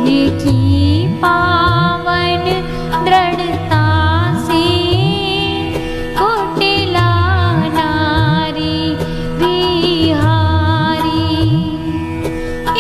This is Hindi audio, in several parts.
की पावन दृढ़ता से कुटिला नारी बिहारी।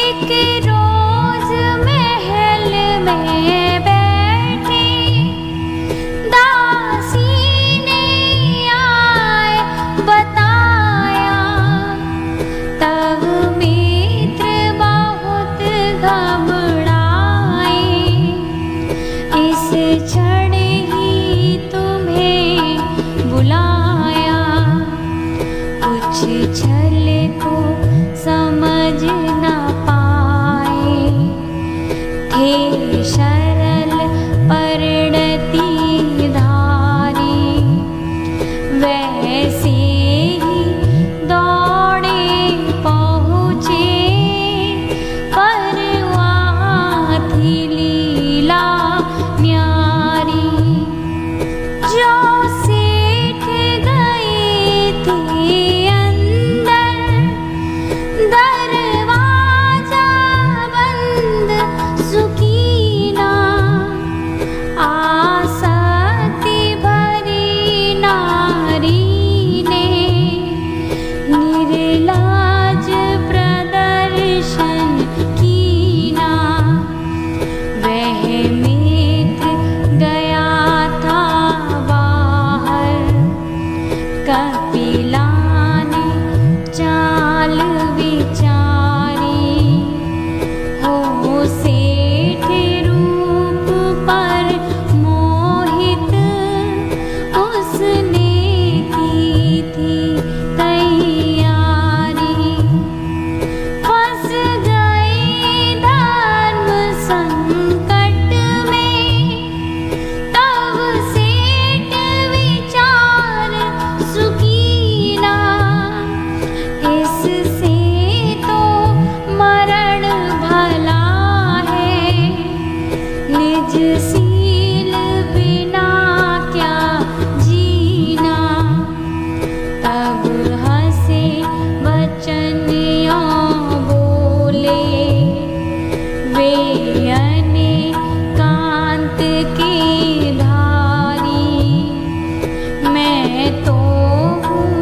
एक रोज महल में बैठे दासी ने आए बताया, तब मित्र बहुत घबराए। इस क्षण ही तुम्हें बुलाया, कुछ छल को समझ न पाए। थे सरल परिणति धारी, वैसे ही दौड़े पहुँचे। पर वहाँ थी लीला न्यारी, जो सेठ गई थी अंदर। दरवाजा बंद सुकीना, आसक्ति भरी नारी ने निर्लज प्रदर्शन कीना। वह मित्र गया था बाहर, कपिला ने चाल विचारी। हो सेठ रूप पर मोहित, उसने की थी तैयारी। फंस गई धर्म संकट में, तब सेठ विचार सुकीना। इससे तो मरण भला है, निज सील बिना क्या जीना। तब हंसे वचन यों बोले, वे अनेकांत की धारी। मैं तो हूँ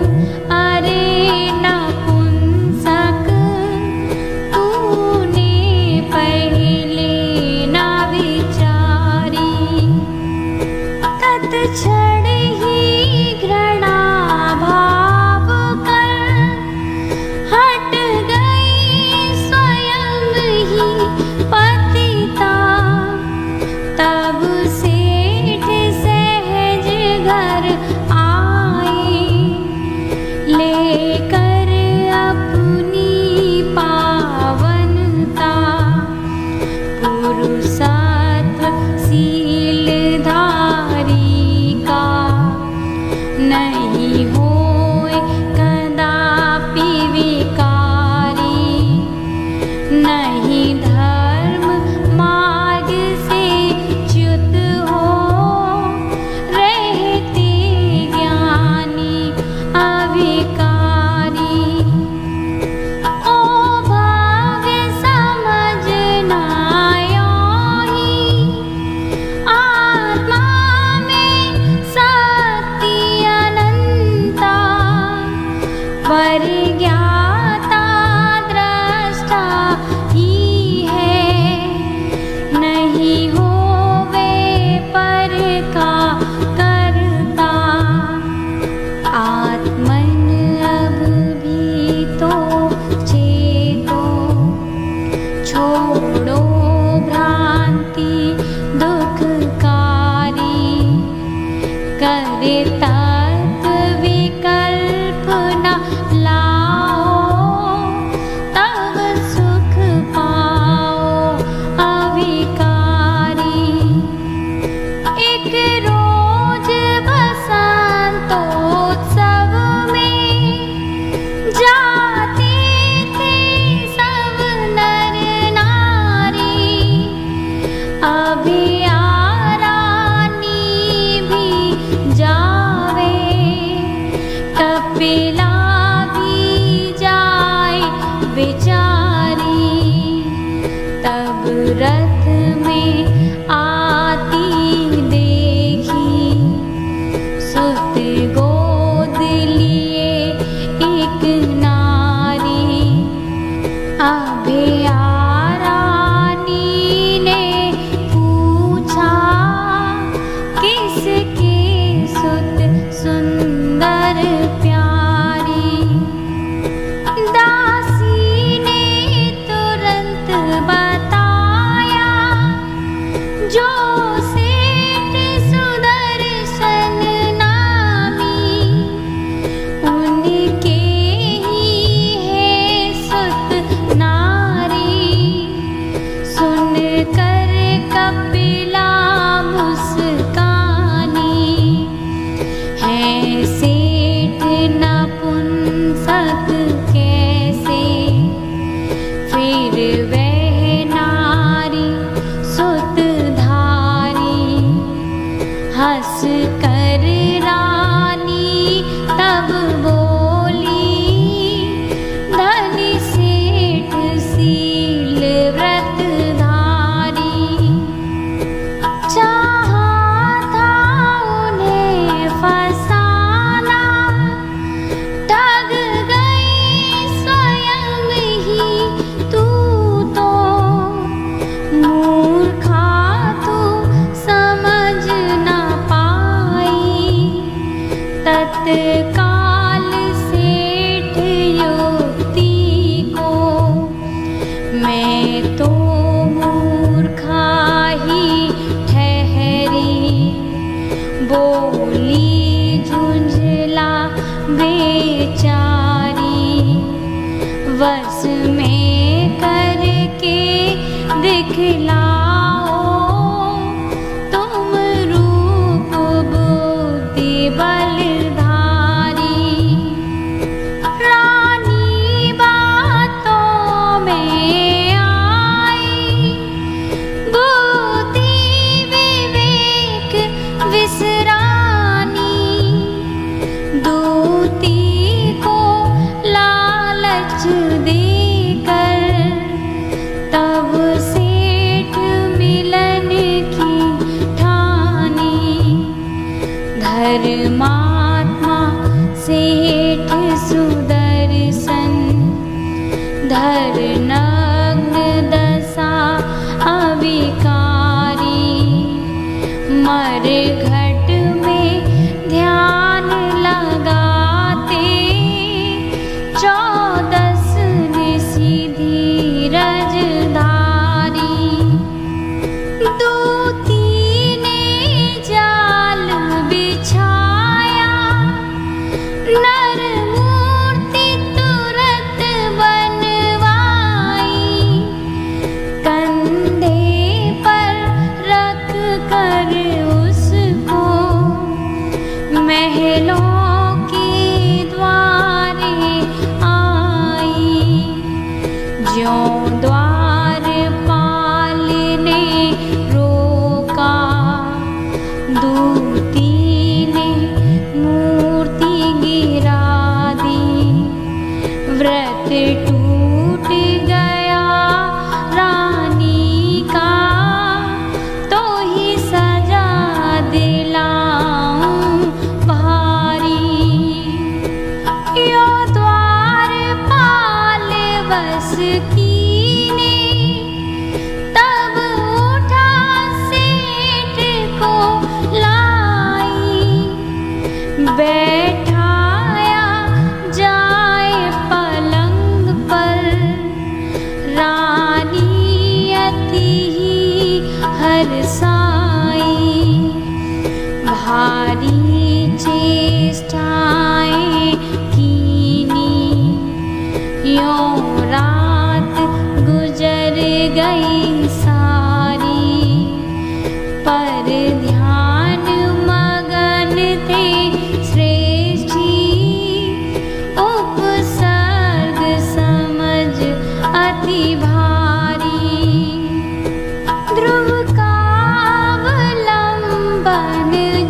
अरे नपुंसक, तूने पहले न विचारी। तत्क्षण ही घृणा भाव कर हट गई स्वयं ही पतिता। तब सेठ सहज घर आए, लेकर अपनी पावनता। पुरुषत्व शील धारी का, नहीं होए कदापि विकारी। नहीं धर्म मार्ग से च्युत हो, रहते ज्ञानी अविकारी। ओ भव्य समझना यों में आती देखी, सुत गोद लिए एक नारी। अभया रानी ने पूछा, किसकी सुत सुंदर प्यारी। दासी ने तुरंत बताया, जो सेठ सुदर्शन नामी, उनके ही है सुत नारी। सुन कर कपिला मुस्कानी, है सेठ नपुंसक कैसे। फिर वह नारी सुतधारी, हंस कर रानी तब बोली, धनी सेठ शील व्रतधारी। चाहा था उन्हें फसाना, ठग गई स्वयं ही तू तो। मूर्खा तू समझ न पाई, तत्काल सेठ युक्ति को। मैं तो मूर्खा ही ठहरी, बोली झुंझला बेचारी। वश में करके दिखलाओ, तुम रूप बुद्धि बलधारी। रानी बातों में आई, बुद्धि विवेक विसरानी। दूती को लालच देकर, तब सेठ मिलन की ठानी। धर्मात्मा सेठ सुदर्शन, धर नग्न दशा अविकारी। मर घट में ध्यान लगाते, 14 निशि धीरज धारी। दूती ने जाल बिछाया, नर मूर्ति तुरंत बनवाई। कंधे पर रख कर उसको, महलों के द्वारे आई। ज्यों द्वारपाल ने रोका, दूती ने मूर्ति गिरा दी। व्रत टूट गया रानी का, तो ही सजा दिलाऊं भारी। यो द्वारपाल बस कीने, तब उठा सेठ को लाई। बैठाया जाए पलंग पर, रानी अति ही हर्षाई। भारी चेष्टाएं कीनी, यों रात गुजर गई सारी। पर ध्यान मगन थे श्रेष्ठी, उपसर्ग समझ अति भारी। ध्रुव कावलंबन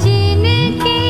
जिनके,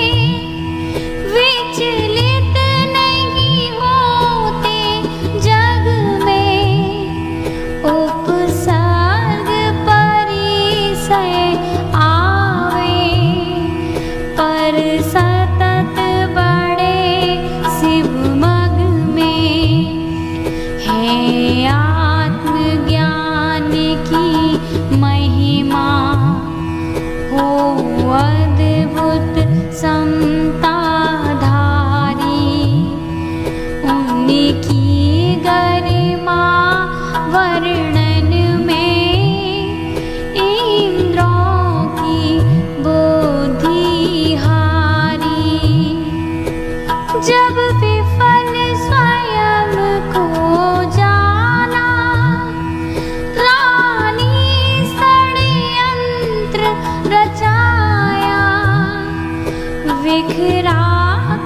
बिखरा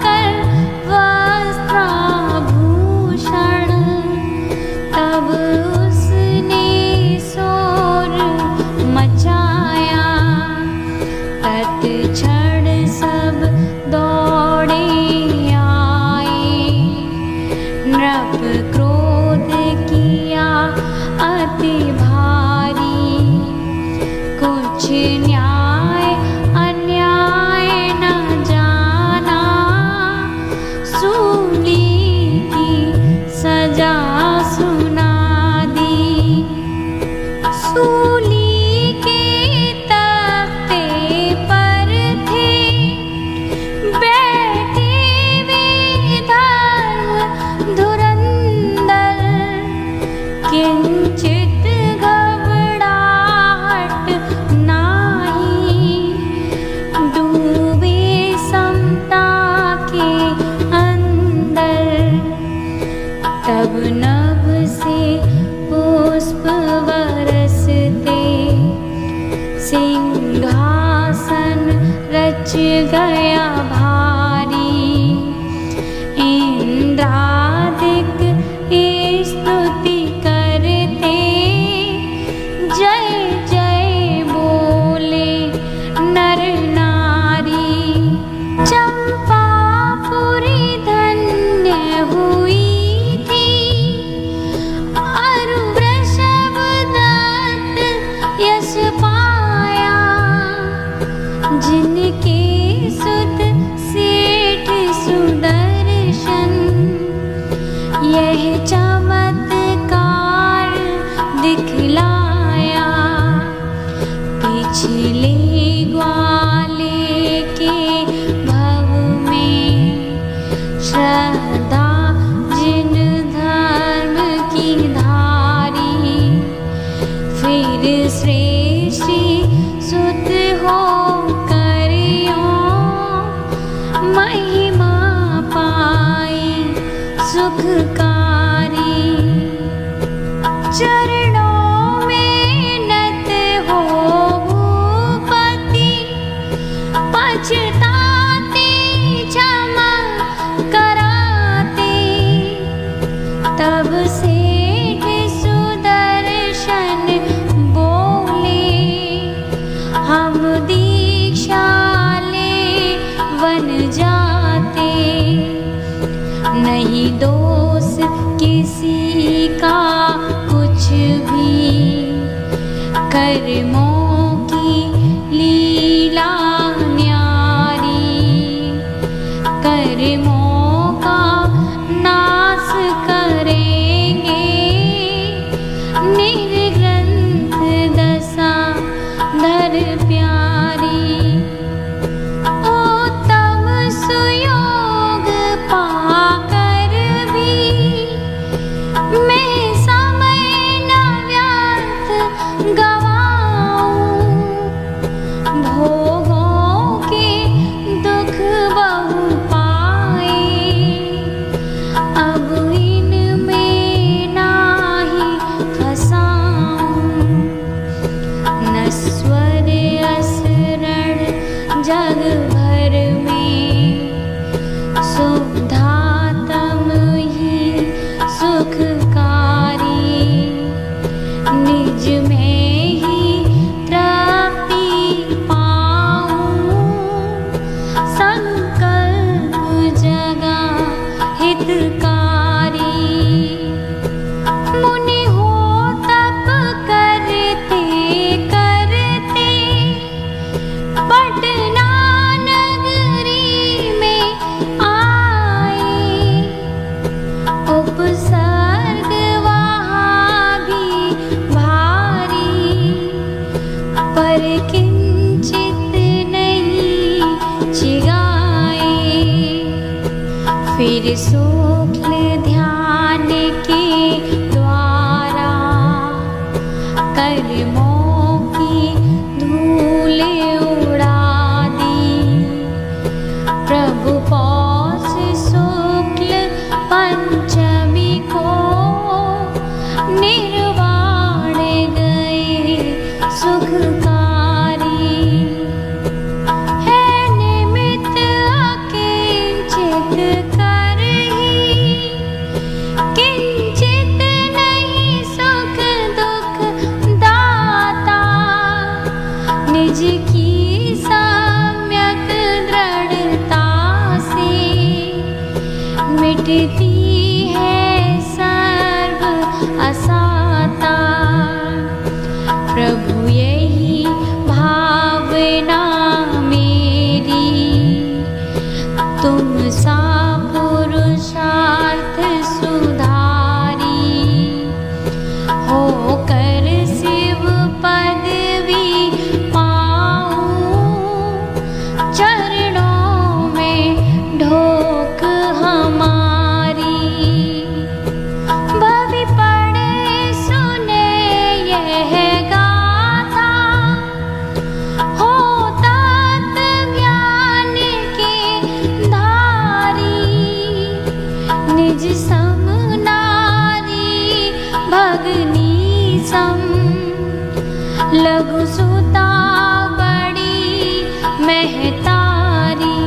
कर वस्त्राभूषण, तब उसने शोर मचाया। तत्क्षण सब दौड़े आए, नृप क्रोध किया अति भारी। कुछ न्याय अन्याय न जाना, सूली की सजा सुना दी। सूली के तख्ते पर थे बैठे वे धर्म धुरंधर, किंचित घबराहट नाही, डूबे समता के अंदर। तब नभ से पुष्प बरसते, सिंहासन रच गया भारी। इंद्रादिक स्तुति करते, जय जय बोले नर नारी। चंपापुरी धन्य हुई थी, अरु वृषभ दत्त यश पाया। जिनके सुत सेठ सुदर्शन, यह चमत्कार दिखलाया। पिछले ग्वाले के भव में, श्रद्धा जिन धर्म की धारी। फिर श्रेष्ठी सुत हो करियों, महिमा पाई सुखकारी। चरणों में नत हो भूपति, पछताते क्षमा कराते। तब सेठ सुदर्शन बोले, हम दीक्षा ले वन जाते। नहीं दोष किसी का कुछ भी, कर्मों की लीला न्यारी। कर्मों का नाश करेंगे, निर्ग्रंथ दशा धर प्यारी। उत्तम सुयोग पाकर भी, मैं समय न व्यर्थ गवाऊं। भोगों के दुख बहु पाए, अब इनमें नाही फसाऊं। नश्वर असरण जग भर में, शुद्धात्म ही सुखकारी। निज में ही तृप्ति पाऊं, संकल्प जगा हितकारी। मुनि हो तप करते करते, पटना नगरी में आए। उपसर्ग वहाँ भी भारी, पर किंचित नहीं चिगाए। फिर शुक्ल ध्यान के द्वारा, कर्मों की धूल उड़ा दी। प्रभु पौष शुक्ल पंचमी को, निर्वाण गए सुखकारी। निज की सम्यक दृढ़ता से मिटती है सर्व असाता। प्रभु यही भावना मेरी, तुम सा पुरुषार्थ सुधारी, होकर शिव पदवी पाऊं, चरणों में ढोक हमारी। भवि पढ़े सुने यह गाथा, हो तत् ज्ञान की धारी। निज सम नारी भगनी सम, लघु सुता बड़ी महतारी।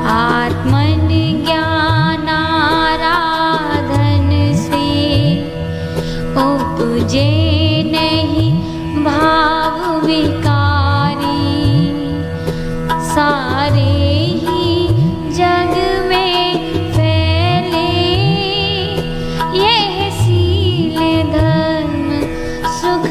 आत्मन ज्ञान आराधन से उपजे नहीं भाव विकारी। सारे ही जग में फैले यह शील धर्म सुख